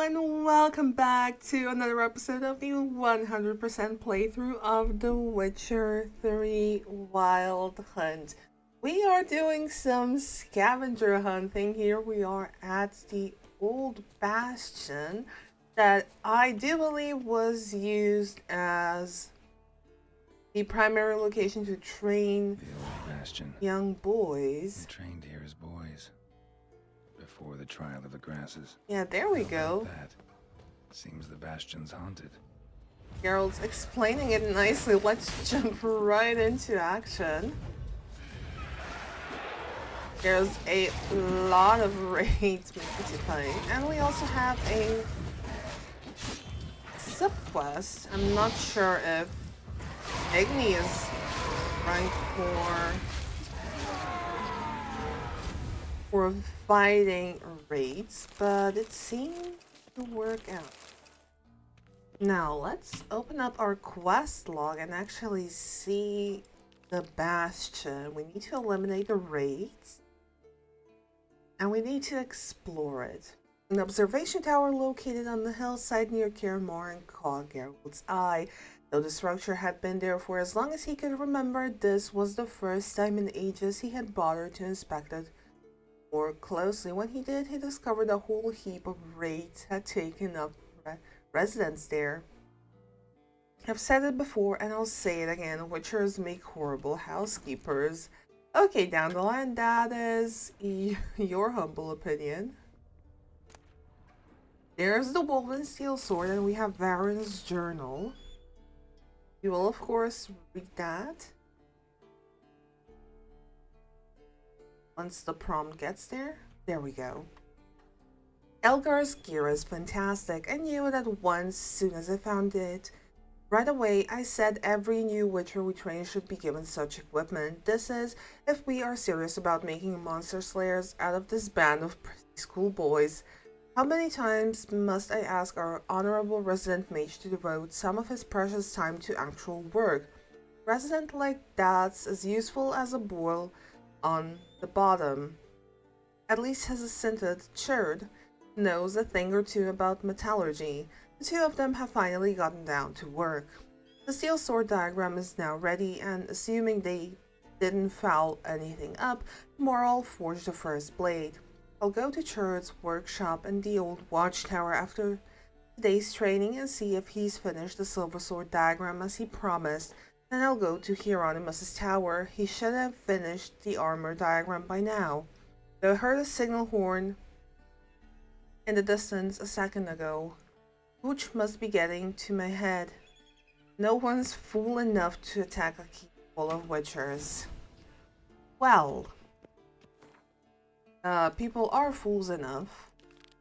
everyone, welcome back to another episode of the 100% playthrough of The Witcher 3 Wild Hunt. We are doing some scavenger hunting here. We are at the old Bastion that I do believe was used as the primary location to train the old Bastion. Young boys. We trained here as boys. Before the trial of the grasses. Yeah, there we go. That seems the Bastion's haunted. Geralt's explaining it nicely. Let's jump right into action. There's a lot of raids to play, and we also have a sub-quest. I'm not sure if Igni is ranked for fighting raids, but it seemed to work out. Now let's open up our quest log and actually see the Bastion. We need to eliminate the raids, and we need to explore it. An observation tower located on the hillside near Kaer Morhen caught Geralt's eye. Though the structure had been there for as long as he could remember, this was the first time in ages he had bothered to inspect it more closely. When he did, he discovered a whole heap of raids had taken up residence there. I've said it before and I'll say it again, Witchers make horrible housekeepers. Okay, down the line, that is your humble opinion. There's the Woven Steel Sword, and we have Varen's journal. You will of course read that once the prompt gets there. There we go. Elgar's gear is fantastic. I knew it at once soon as I found it. Right away, I said every new Witcher we train should be given such equipment. This is, if we are serious about making monster slayers out of this band of preschool boys. How many times must I ask our honorable resident mage to devote some of his precious time to actual work? Resident like that's as useful as a boil on the bottom. At least his assistant, Cherd, knows a thing or two about metallurgy. The two of them have finally gotten down to work. The steel sword diagram is now ready, and assuming they didn't foul anything up, tomorrow I'll forge the first blade. I'll go to Cherd's workshop in the old watchtower after today's training and see if he's finished the silver sword diagram as he promised. Then I'll go to Hieronymus's tower. He should have finished the armor diagram by now. Though I heard a signal horn in the distance a second ago. Which must be getting to my head. No one's fool enough to attack a keep full of witchers. Well, people are fools enough,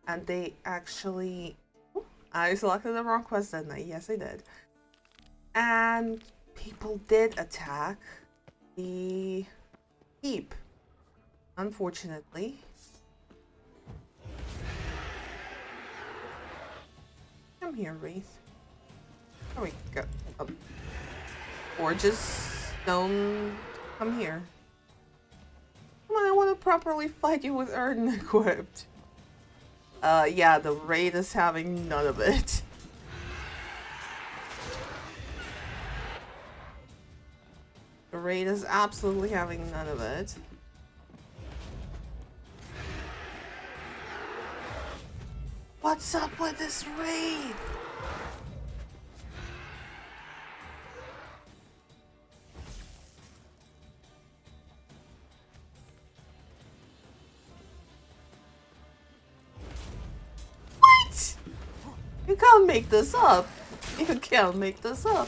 and they actually... I selected the wrong quest, didn't I? Yes, I did. And people did attack the keep, unfortunately. Come here, Wreath. There we go. Oh. Or just don't come here. Come on, I want to properly fight you with Erden equipped. Yeah, the raid is having none of it. The raid is absolutely having none of it. What's up with this raid? What? You can't make this up. You can't make this up.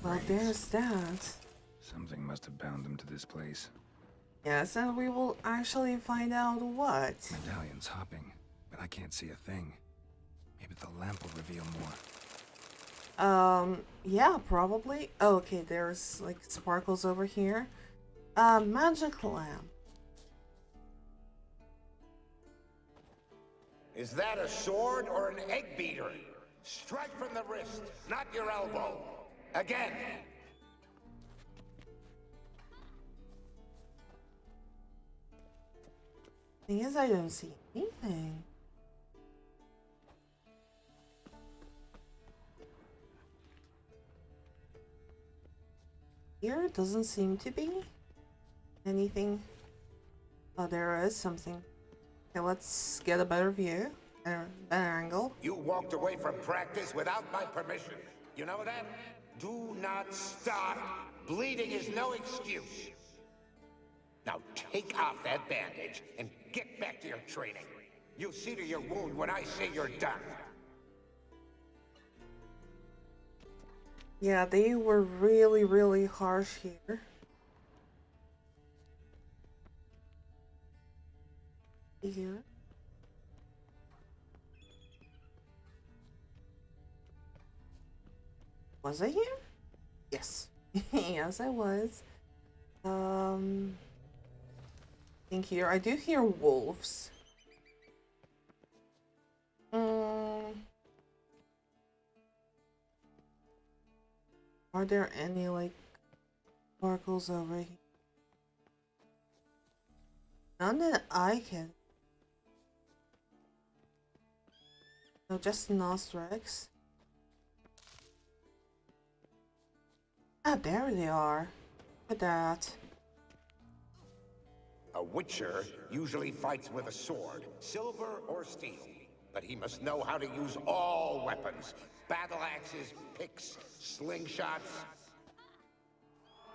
Well, there's that. Something must have bound them to this place. Yes, and we will actually find out what. Medallion's hopping, but I can't see a thing. Maybe the lamp will reveal more. Yeah, probably. Oh, okay, there's like sparkles over here. Magic lamp. Is that a sword or an egg beater? Strike from the wrist, not your elbow. Again. Thing is, I don't see anything. Here doesn't seem to be anything. Oh, there is something. Okay, let's get a better view, better angle. You walked away from practice without my permission. You know that? Do not stop. Bleeding is no excuse. Now take off that bandage and get back to your training. You'll see to your wound when I say you're done. Yeah, they were really, really harsh here. Here. Was I here? Yes. Yes, I was. I think here. I do hear wolves. Are there any, like, sparkles over here? None that I can. No, just Nostrix. Ah, there they are. Look at that. A witcher usually fights with a sword, silver or steel. But he must know how to use all weapons. Battle axes, picks, slingshots.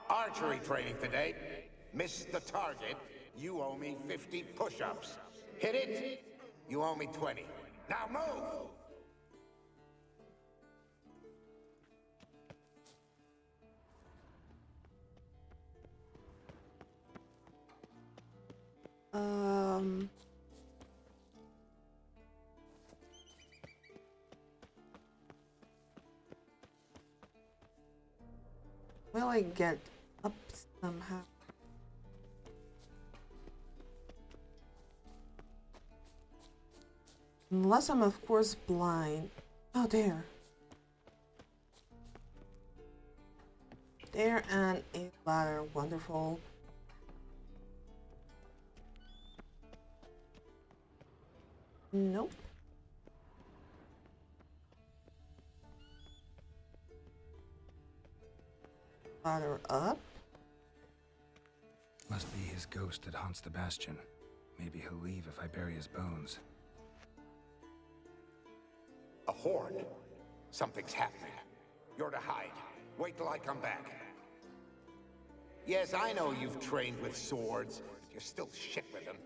Archery training today. Miss the target, you owe me 50 push-ups. Hit it, you owe me 20. Now move! Will I get up somehow? Unless I'm, of course, blind. Oh, there. There, and a ladder. Wonderful. Nope. Ladder up. Must be his ghost that haunts the Bastion. Maybe he'll leave if I bury his bones. A horde. Something's happening. You're to hide. Wait till I come back. Yes, I know you've trained with swords, but you're still shit with them.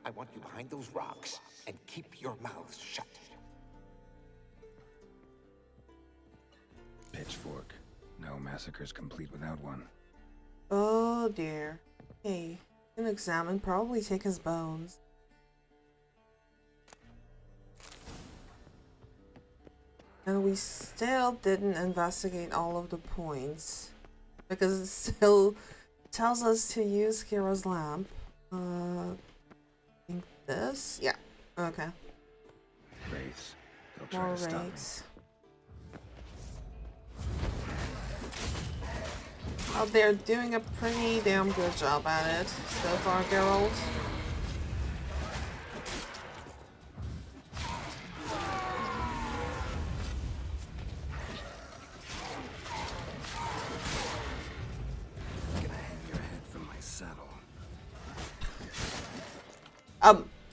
I want you behind those rocks, and keep your mouths shut. Pitchfork. No massacre's complete without one. Oh dear. Hey, can examine, probably take his bones. And we still didn't investigate all of the points. Because it still tells us to use Kira's lamp. I think this? Yeah. Okay. Wraiths. They'll try More to stop me. wraiths. Oh, they're doing a pretty damn good job at it so far, Geralt. Gonna hang your head from my saddle.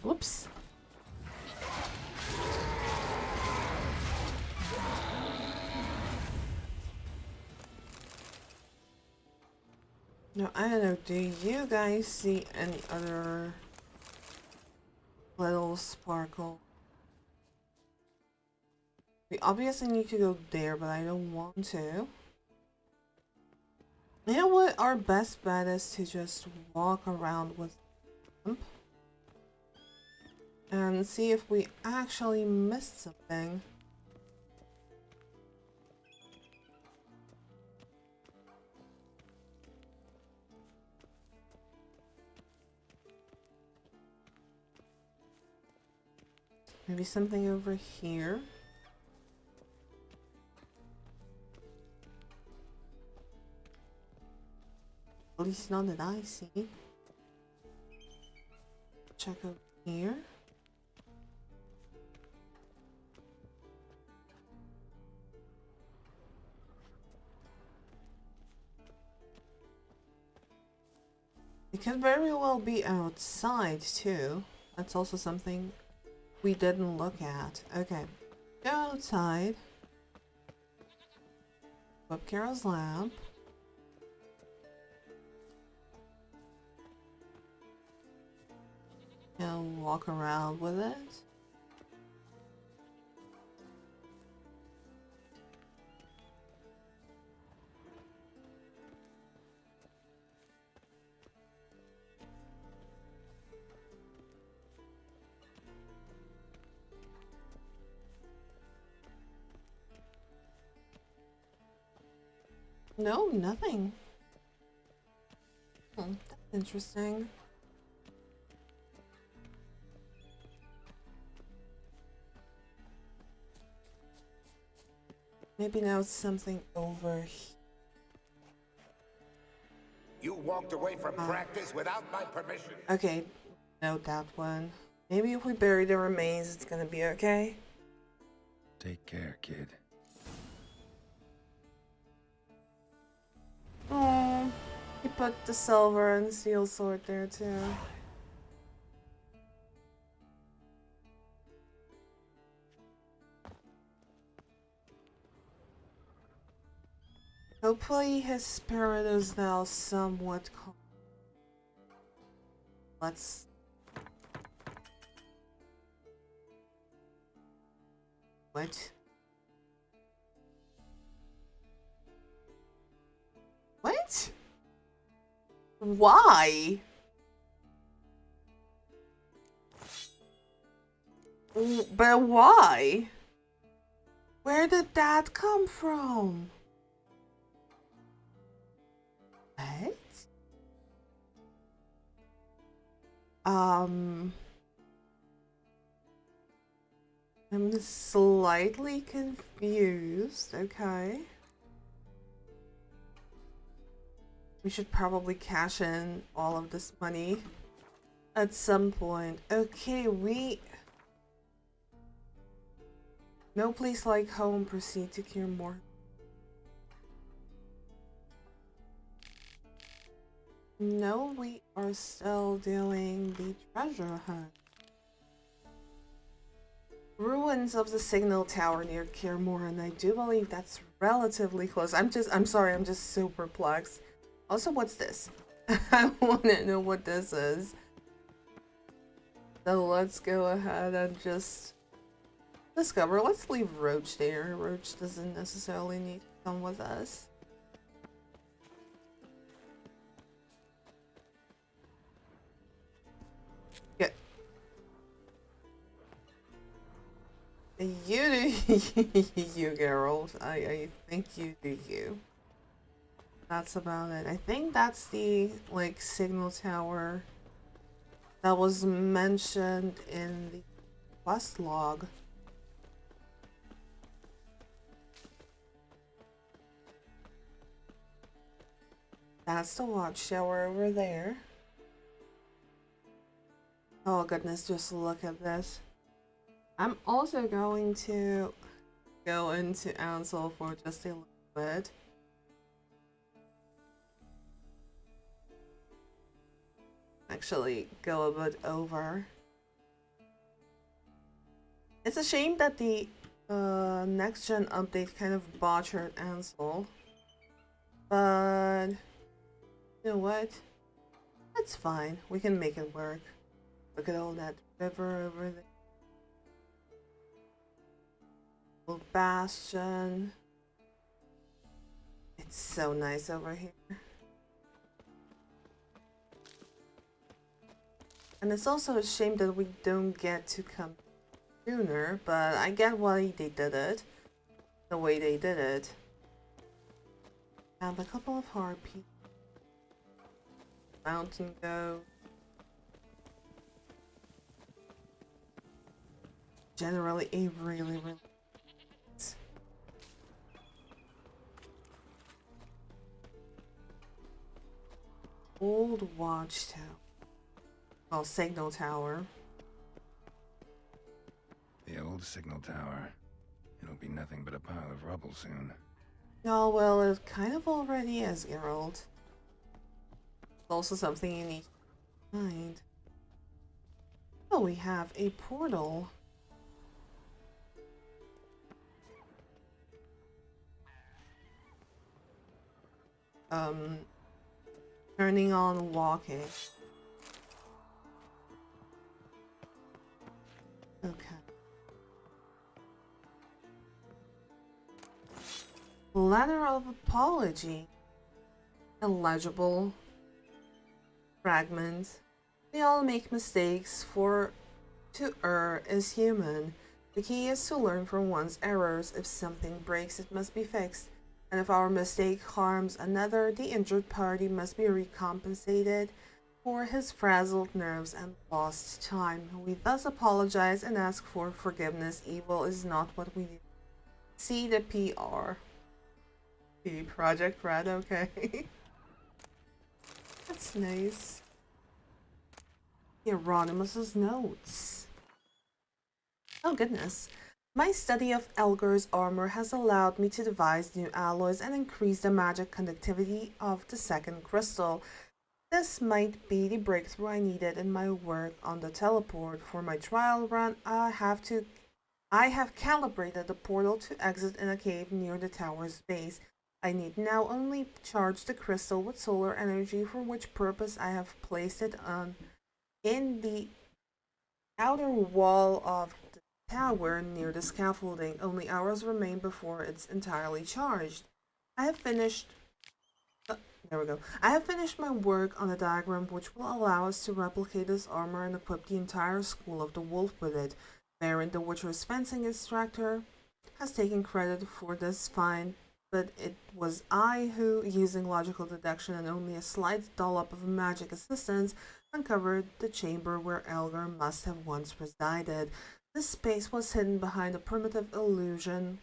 Whoops. No, I don't know. Do you guys see any other little sparkle? We obviously need to go there, but I don't want to. You know what? Our best bet is to just walk around with them and see if we actually missed something. Maybe something over here. At least not that I see. Check over here. It could very well be outside too. That's also something we didn't look at. Okay, go outside. Flip Kara's lamp. And walk around with it. No, nothing. That's interesting. Maybe now it's something over here. You walked away from practice without my permission. Okay, note that one. Maybe if we bury the remains, it's gonna be okay. Take care, kid. Oh, he put the silver and steel sword there too. Hopefully his spirit is now somewhat calm. Let's... What? What? Why? But why? Where did that come from? What? I'm slightly confused. Okay. We should probably cash in all of this money at some point. Okay, no place like home. Proceed to Kaer Morhen. No, we are still doing the treasure hunt. Ruins of the signal tower near Kaer Morhen. I do believe that's relatively close. I'm sorry, I'm just so perplexed. Also, what's this? I want to know what this is. So let's go ahead and just discover. Let's leave Roach there. Roach doesn't necessarily need to come with us. Yeah. You do you, Geralt. I think you do you. That's about it. I think that's the, like, signal tower that was mentioned in the quest log. That's the watchtower over there. Oh goodness, just look at this. I'm also going to go into Ansel for just a little bit. Actually, go a bit over. It's a shame that the next gen update kind of botched Ansel. But you know what? That's fine. We can make it work. Look at all that river over there. Little Bastion. It's so nice over here. And it's also a shame that we don't get to come sooner, but I get why they did it. The way they did it. Have a couple of harpies. Mountain goat. Generally a really old watchtower. Well, signal tower. The old signal tower. It'll be nothing but a pile of rubble soon. Oh, well, it kind of already is, Geralt. It's also something you need to find. Oh, we have a portal. Turning on walking. Okay. Letter of apology. Illegible. Fragment. We all make mistakes, for to err is human. The key is to learn from one's errors. If something breaks, it must be fixed. And if our mistake harms another, the injured party must be recompensated for his frazzled nerves and lost time. We thus apologize and ask for forgiveness. Evil is not what we do. See the PR. The Project Red, okay. That's nice. Hieronymus's notes. Oh goodness. My study of Elgar's armor has allowed me to devise new alloys and increase the magic conductivity of the second crystal. This might be the breakthrough I needed in my work on the teleport. For my trial run, I have calibrated the portal to exit in a cave near the tower's base. I need now only charge the crystal with solar energy, for which purpose I have placed it in the outer wall of the tower near the scaffolding. Only hours remain before it's entirely charged. I have finished There we go. I have finished my work on the diagram, which will allow us to replicate this armor and equip the entire school of the wolf with it. Baron, the Witcher's fencing instructor, has taken credit for this find, but it was I who, using logical deduction and only a slight dollop of magic assistance, uncovered the chamber where Elgar must have once resided. This space was hidden behind a primitive illusion.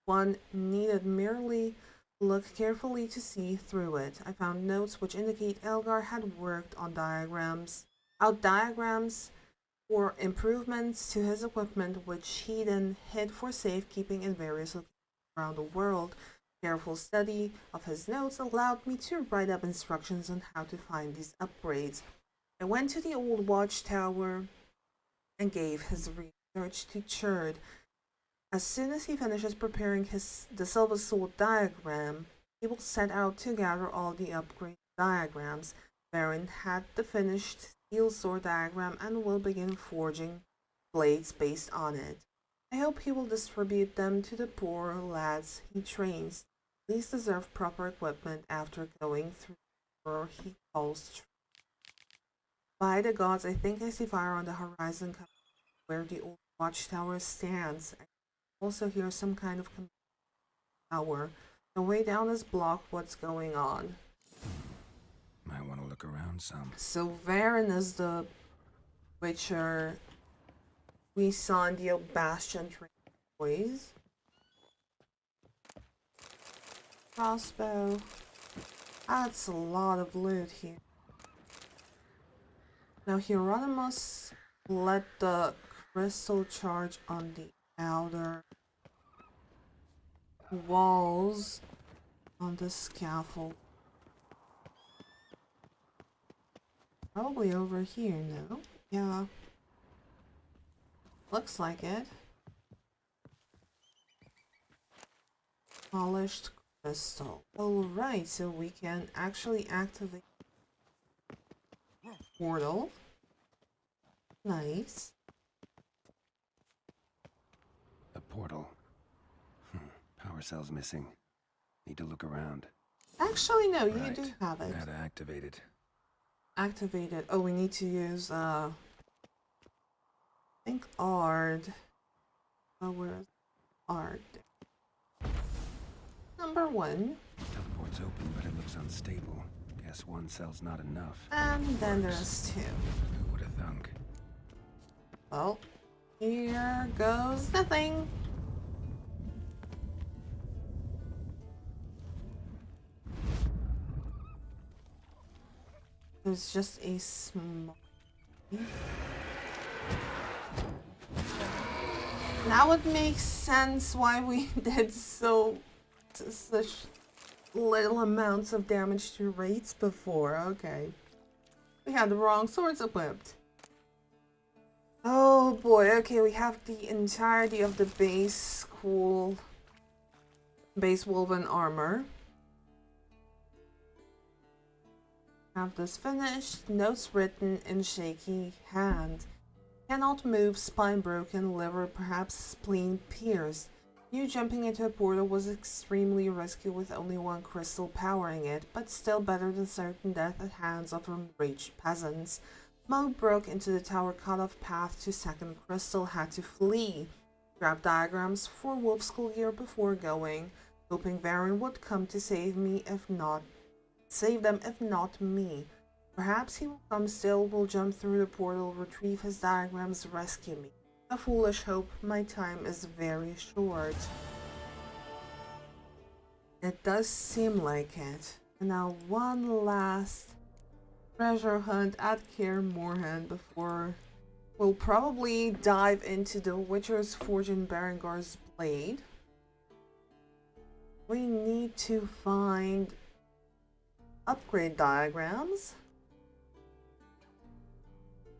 One needed merely look carefully to see through it. I found notes which indicate Elgar had worked on diagrams for improvements to his equipment, which he then hid for safekeeping in various locations around the world. Careful study of his notes allowed me to write up instructions on how to find these upgrades. I went to the old watchtower and gave his research to Cherd. As soon as he finishes preparing the Silver Sword diagram, he will set out to gather all the upgrade diagrams. Baron had the finished steel sword diagram and will begin forging blades based on it. I hope he will distribute them to the poor lads he trains. These deserve proper equipment after going through where he calls. By the gods, I think I see fire on the horizon where the old watchtower stands. I also hear some kind of tower. The way down is blocked. What's going on? Might want to look around some. So Varen is the Witcher we saw in the Bastion train boys. Crossbow. That's a lot of loot here. Now Hieronymus let the crystal charge on the outer walls on the scaffold. Probably over here, no? Yeah. Looks like it. Polished crystal. Alright, so we can actually activate the portal. Nice. A portal. Power cell's missing. Need to look around. Actually, no, you Right. do have it. How to activate it. Activate it. Oh, we need to use, I think Ard. Oh, where's Ard? Number 1. Teleport's open, but it looks unstable. Guess one cell's not enough. And then there's 2. Who would have thunk? Well, here goes nothing. There's just a small... Now it makes sense why we did such little amounts of damage to raids before. Okay. We had the wrong swords equipped. Oh boy, okay, we have the entirety of the base woven armor. Have this finished. Notes written in shaky hand. Cannot move, spine broken, liver perhaps spleen pierced. Knew jumping into a portal was extremely risky with only one crystal powering it, but still better than certain death at hands of enraged peasants. Mo broke into the tower, cut off path to second crystal, had to flee. Grabbed diagrams for wolf school gear before going, hoping Varen would come to save them if not me. Perhaps he will come still, will jump through the portal, retrieve his diagrams, rescue me. A foolish hope, my time is very short. It does seem like it. And now one last treasure hunt at Kaer Morhen before we'll probably dive into the Witcher's Forge and Berengar's Blade. We need to find upgrade diagrams.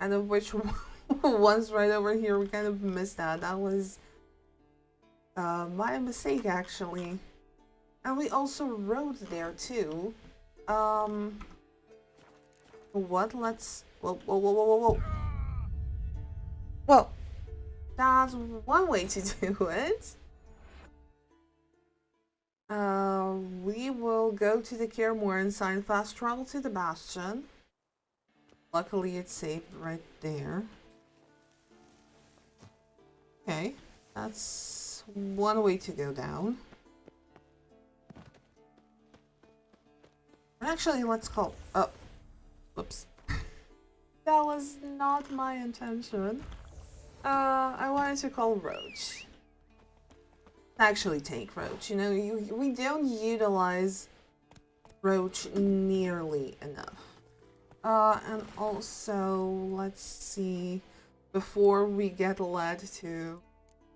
And of which one's right over here, we kind of missed that. That was my mistake, actually. And we also rode there too. What? Let's... Whoa. Well, that's one way to do it. We will go to the Kaer Morhen sign, fast travel to the Bastion. Luckily, it's saved right there. Okay, that's one way to go down. Actually, let's call... Oh, whoops. That was not my intention. I wanted to call Roach. Actually take Roach. You know, we don't utilize Roach nearly enough. And also, let's see, before we get led to the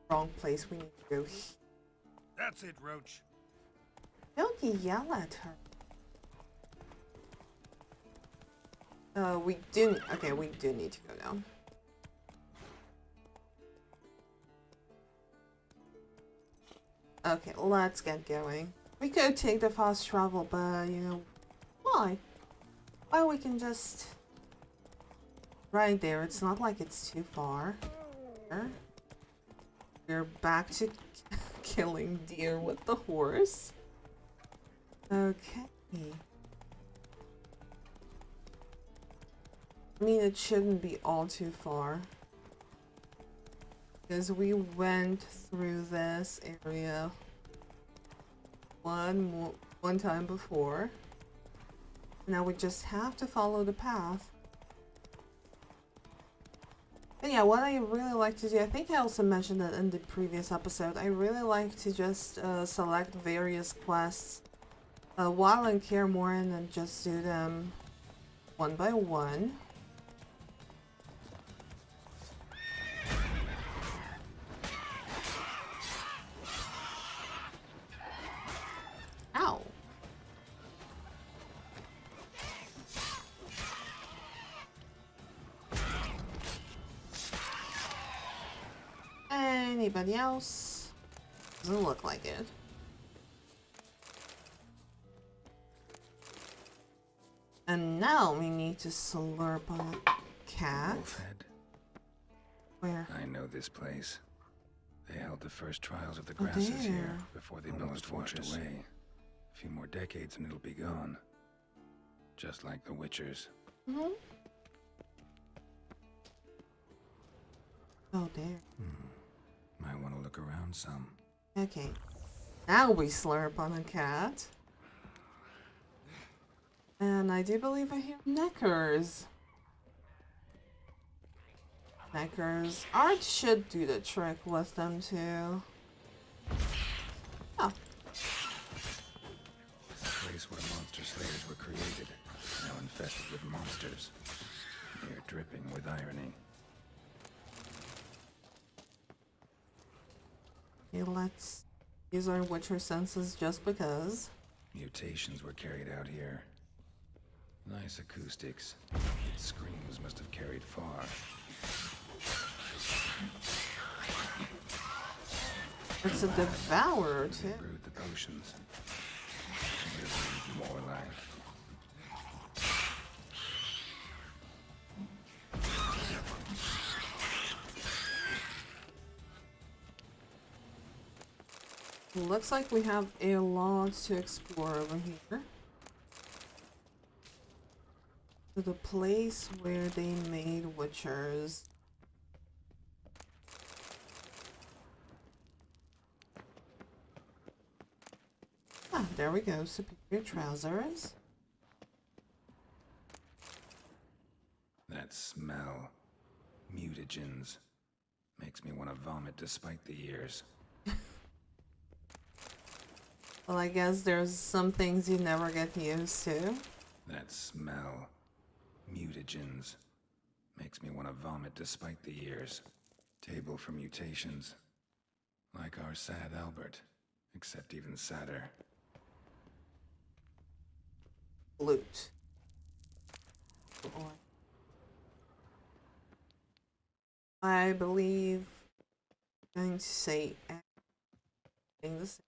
wrong place, we need to go here. That's it, Roach. Don't yell at her. We do need to go down. Okay, let's get going. We could take the fast travel, but, you know, why? Why, we can just... Right there, it's not like it's too far. We're back to killing deer with the horse. Okay. I mean, it shouldn't be all too far. Because we went through this area one time before. Now we just have to follow the path. And yeah, what I really like to do, I think I also mentioned that in the previous episode, I really like to just select various quests while in Kaer Morhen and just do them one by one. Ow! Anybody else? Doesn't look like it. And now we need to slurp on a cat. Wolfhead. Where? I know this place. They held the first trials of the grasses here before they built fortress. Away. A few more decades and it'll be gone. Just like the Witchers. Mm-hmm. Oh, there. Might want to look around some. Okay. Now we slurp on a cat. And I do believe I hear Neckers. Neckers. Art should do the trick with them too. Oh. The place where monster slayers were created, now infested with monsters. Near dripping with irony. Okay, let's use our Witcher senses just because. Mutations were carried out here. Nice acoustics. Its screams must have carried far. It's a devourer They too. brewed the potions. More like. Looks like we have a lot to explore over here. To the place where they made Witchers. Ah, there we go. Superior trousers. That smell. Mutagens. Makes me want to vomit despite the years. Well, I guess there's some things you never get used to. That smell. Mutagens. Makes me want to vomit despite the years. Table for mutations. Like our sad Albert. Except even sadder. Loot. I believe I'm going to say anything the same.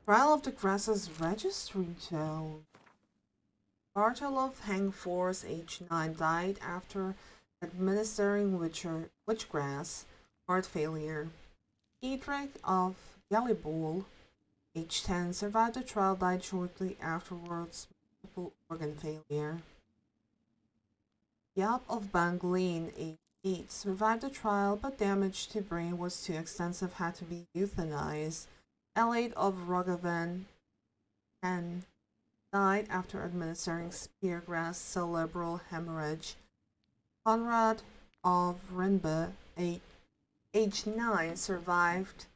Trial of the Grasses Registry Tome. Bartel of Hangforce, age 9, died after administering witchgrass, heart failure. Edric of Gallibol, age 10, survived the trial, died shortly afterwards, multiple organ failure. Yap of Bangleen, age 8, survived the trial, but damage to brain was too extensive, had to be euthanized. Elate of Rogavan, 10, died after administering speargrass, cerebral hemorrhage. Conrad of Rinbe, age 9, survived,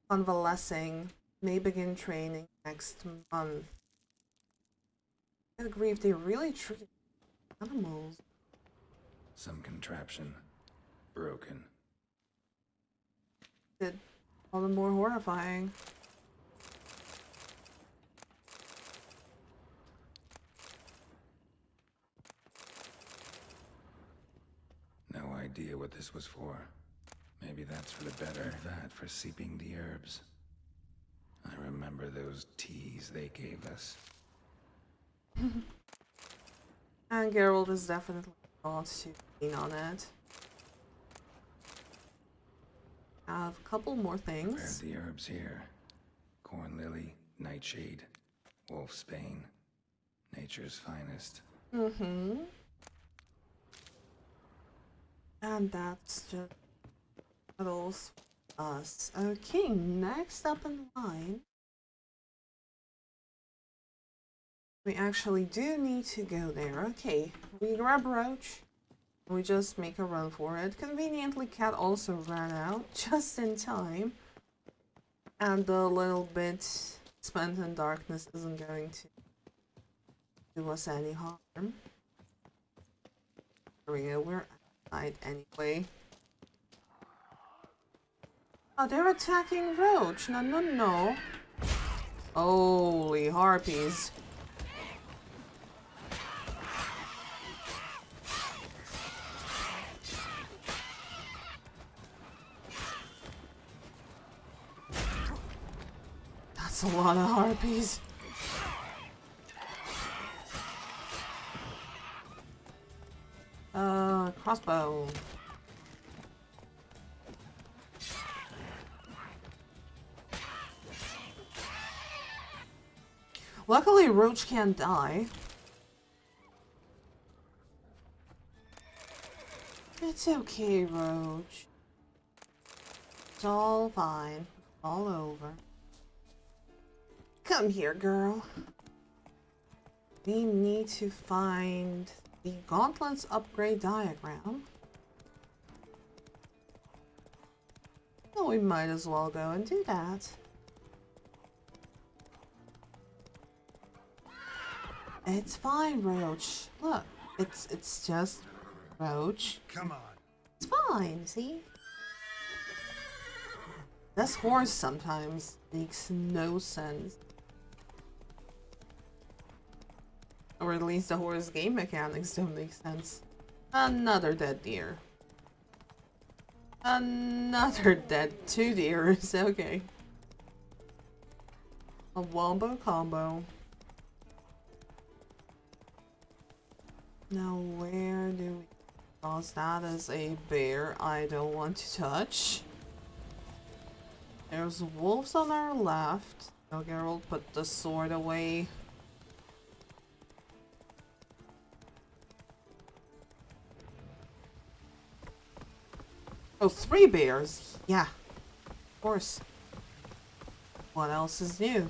convalescing, may begin training next month. Good grief, they really treat animals. Some contraption. Broken. Good. All the more horrifying. No idea what this was for. Maybe that's for the better. That for seeping the herbs. I remember those teas they gave us. And Geralt is definitely not too keen on it. I have a couple more things. Prepared the herbs here. Corn lily, nightshade, wolfsbane, nature's finest. Mm-hmm. And that's just those us. Okay, next up in line. We actually do need to go there. Okay, we grab Roach. We just make a run for it. Conveniently, Cat also ran out just in time. And the little bit spent in darkness isn't going to do us any harm. There we go, we're outside anyway. Oh, they're attacking Roach. No, no, no. Holy harpies. That's a lot of harpies. Crossbow. Luckily, Roach can't die. It's okay, Roach. It's all fine. All over. Come here, girl. We need to find the Gauntlet's upgrade diagram. So we might as well go and do that. It's fine, Roach. Look, it's just Roach. Come on. It's fine, see? This horse sometimes makes no sense. Or at least the horse game mechanics don't make sense. Another dead deer. Another dead 2 deers, okay. A wombo combo. Now where do we... Because that is a bear I don't want to touch. There's wolves on our left. Now Geralt put the sword away. Oh, 3 bears. Yeah, of course. What else is new?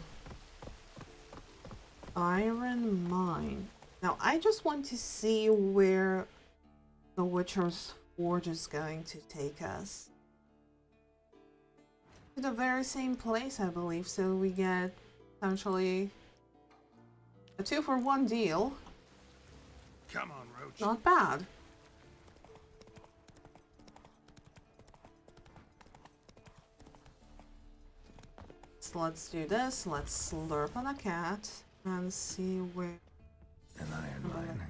Iron mine. Now, I just want to see where the Witcher's Forge is going to take us. To the very same place, I believe, so we get essentially a 2-for-1 deal. Come on, Roach. Not bad. So let's do this. Let's slurp on a cat and see where... An iron mine.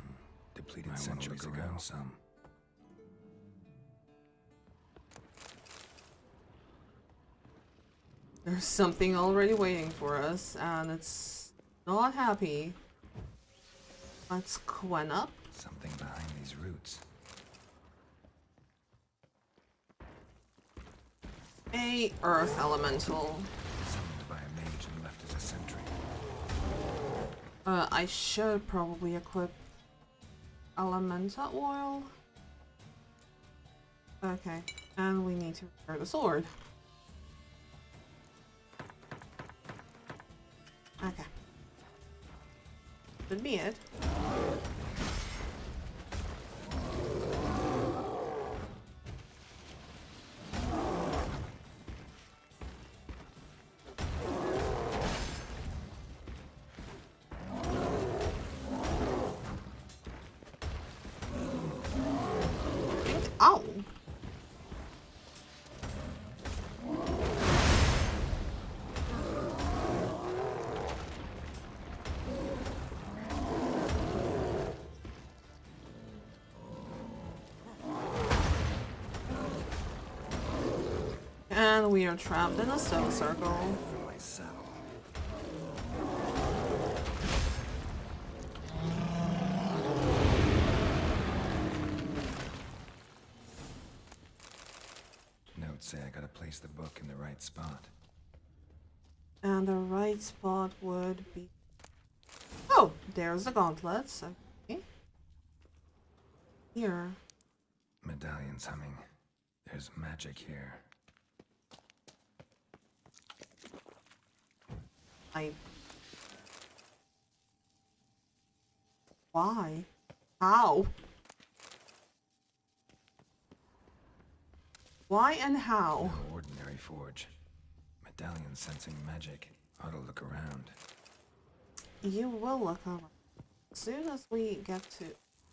Depleted centuries ago. Some. There's something already waiting for us, and it's not happy. Let's quen up. Something behind these roots. A earth elemental. Summoned by a mage and left as a sentry. I should probably equip Elementa oil. Okay, and we need to repair the sword. Okay. Should be it. Ow! And we are trapped in a stone circle. For my saddle. Notes say I gotta place the book in the right spot. And the right spot would be... Oh, there's the gauntlets. Okay. Here. Medallion's humming. There's magic here. Why? How? Why and how? No ordinary forge. Medallion sensing magic. Ought to look around. You will look around. As soon as we get to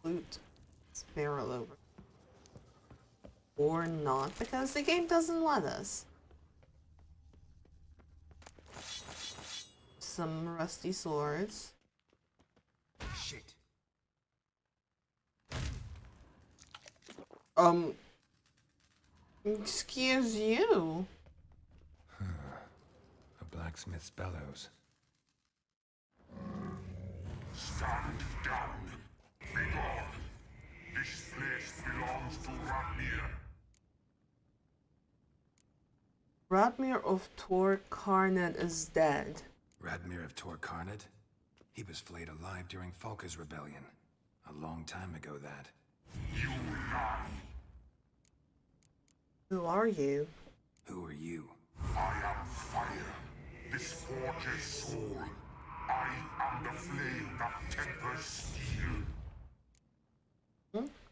loot Sparrow over. Or not, because the game doesn't let us. Some rusty swords. Shit. Excuse you. A blacksmith's bellows. Stand down. Be gone. This place belongs to Ratmir. Radmir of Tor Karnet is dead. Radmir of Tor Karnet? He was flayed alive during Falka's rebellion. A long time ago, that. You lie. Who are you? Who are you? I am fire. This forge's soul. I am the flame that tempers steel.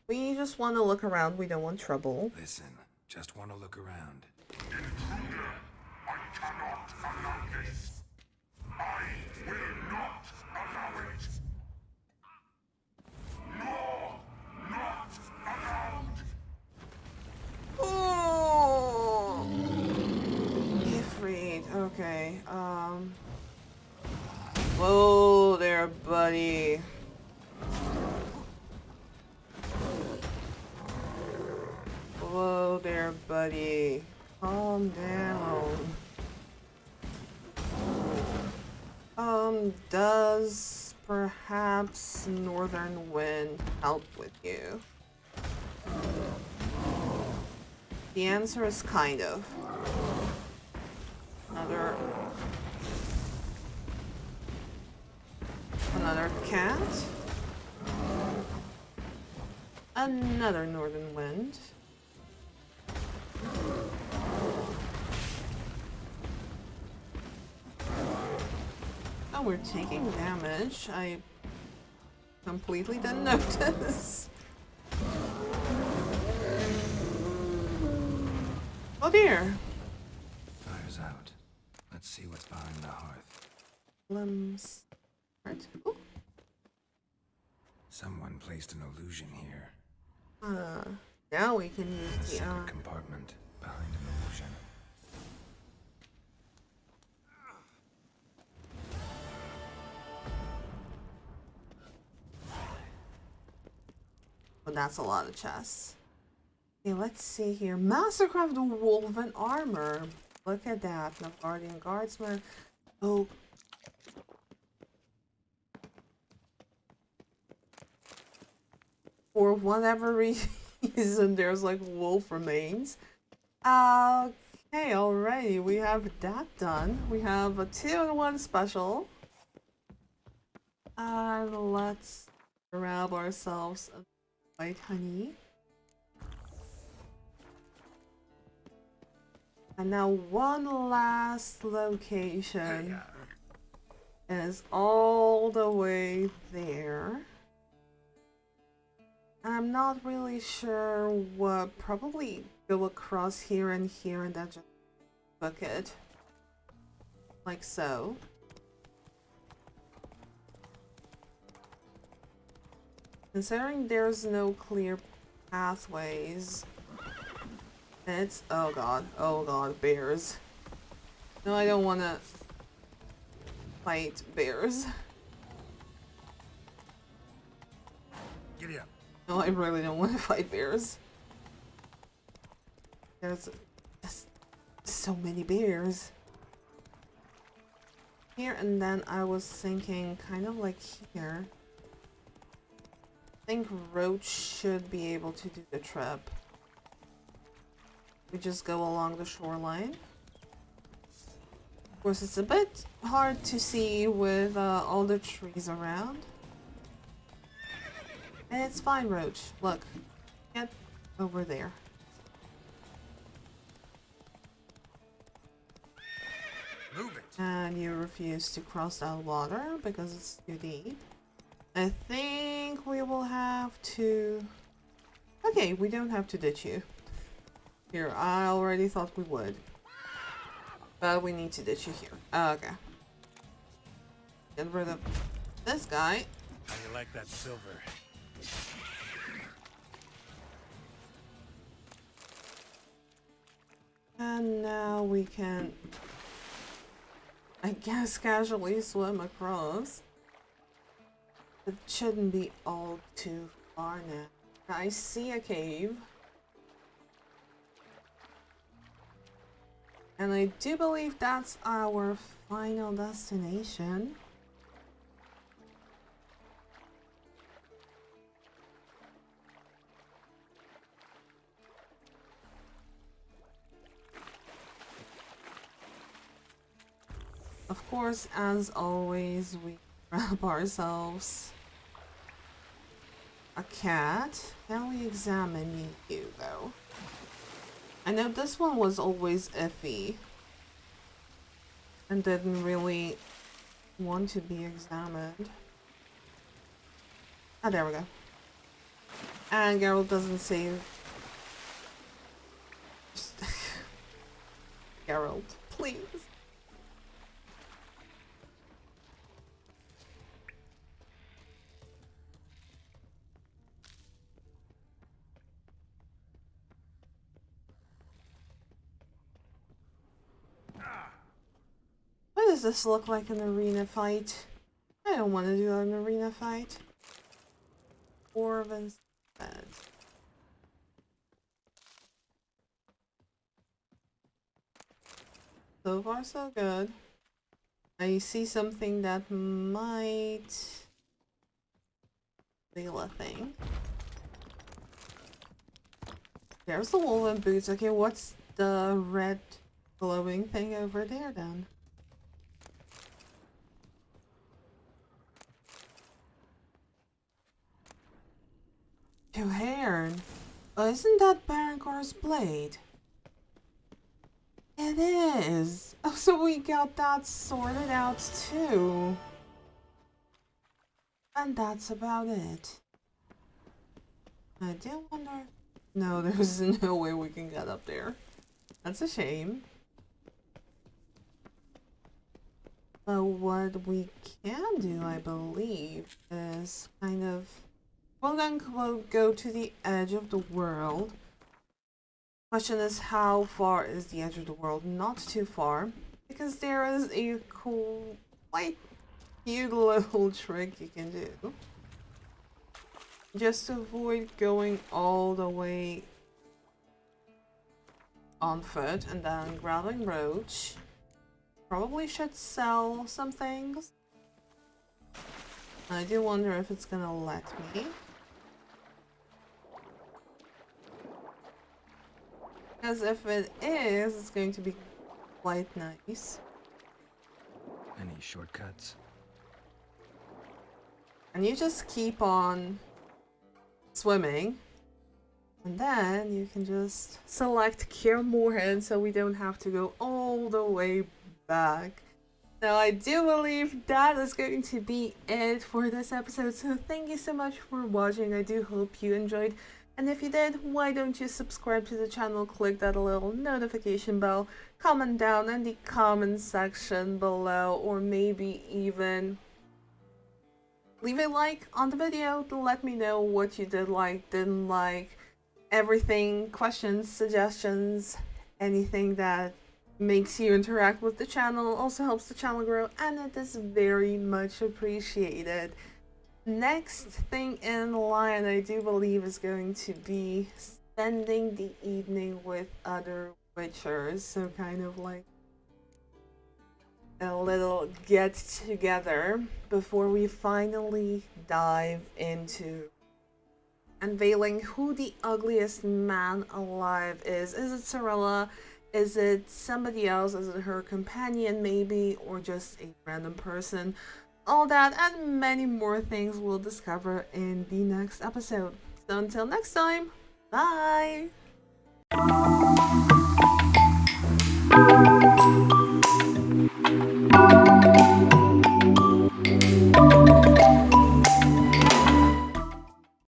We just want to look around. We don't want trouble. Listen, just want to look around. Intruder, I cannot allow this. I will not allow it. No, not allowed. Oh! there, buddy. Calm down. Does perhaps Northern Wind help with you? The answer is kind of. Another cat. Another Northern Wind. Oh, we're taking damage. I completely didn't notice. Oh dear. Fire's out. Let's see what's behind the hearth. Limbs. Right. Ooh. Someone placed an illusion here. Now we can use the Secret compartment behind an illusion. Oh, that's a lot of chests. Okay, let's see here. Mastercraft Woven Armor. Look at that. Nilfgaardian Guardsman. Oh. For whatever reason, there's like wolf remains. Okay, alrighty. We have that done. We have a 2-in-1 special. And let's grab ourselves a white honey. And now one last location is all the way there. I'm not really sure what, probably go across here and then just book it. Like so. Considering there's no clear pathways, it's, oh god, bears. No, I don't want to fight bears. Giddy up. No, I really don't want to fight bears. There's just so many bears. Here, and then I was thinking kind of like here. I think Roach should be able to do the trip. We just go along the shoreline. Of course, it's a bit hard to see with all the trees around. And it's fine, Roach. Look, get over there. Move it. And you refuse to cross that water because it's too deep. I think we will have to... Okay, we don't have to ditch you. Here, I already thought we would. But we need to ditch you here. Okay. Get rid of this guy. How you like that silver? And now we can, I guess, casually swim across. It shouldn't be all too far now. I see a cave. And I do believe that's our final destination. Of course, as always, we grab ourselves a cat. Can we examine you, though? I know this one was always iffy and didn't really want to be examined. Ah, there we go. And Geralt doesn't save. Geralt, please. What does this look like an arena fight? I don't want to do an arena fight. Orb instead. So far, so good. I see something that might steal a thing. There's the woven boots. Okay, what's the red glowing thing over there then? Coherent. Oh, isn't that Barangar's blade? It is. Oh, so we got that sorted out too. And that's about it. I do wonder. No, there's no way we can get up there. That's a shame. But what we can do, I believe, is kind of quote unquote go to the edge of the world. Question is, how far is the edge of the world? Not too far, because there is a cool, quite cute little trick you can do. Just avoid going all the way on foot and then grabbing roach. Probably should sell some things. I do wonder if it's gonna let me. Because if it is, it's going to be quite nice. Any shortcuts? And you just keep on swimming. And then you can just select Kaer Morhen so we don't have to go all the way back. Now I do believe that is going to be it for this episode. So thank you so much for watching. I do hope you enjoyed. And if you did, why don't you subscribe to the channel, click that little notification bell, comment down in the comment section below, or maybe even leave a like on the video to let me know what you did like, didn't like, everything, questions, suggestions, anything that makes you interact with the channel also helps the channel grow, and it is very much appreciated. Next thing in line, I do believe, is going to be spending the evening with other witchers, so kind of like a little get together before we finally dive into unveiling who the ugliest man alive is. Is it Cirilla? Is it somebody else? Is it her companion maybe? Or just a random person? All that and many more things we'll discover in the next episode. So until next time, bye!